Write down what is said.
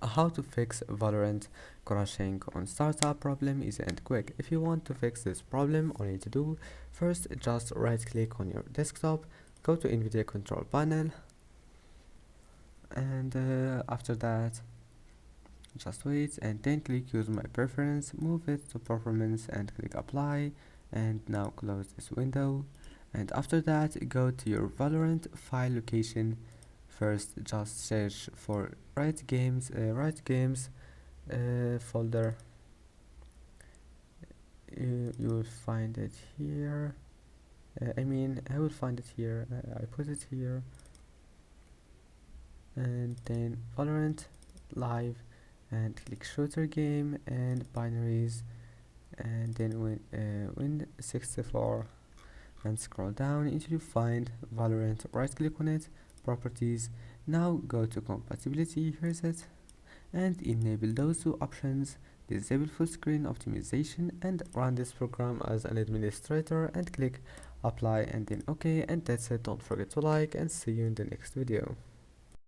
How to fix Valorant crashing on startup problem easy and quick. If you want to fix this problem, all you need to do first just right click on your desktop, go to NVIDIA control panel, and after that just wait and then click use my preference, move it to performance and click apply, and now close this window. And after that go to your Valorant file location. First just search for right games folder. You will find it here. I will find it here. I put it here, and then Valorant live, and click shooter game and binaries, and then win 64, and scroll down until you find Valorant. Right click on it, properties. Now go to compatibility. Here's it, and enable those two options, disable full screen optimization, and run this program as an administrator and click apply and then OK, and that's it. Don't forget to like and see you in the next video.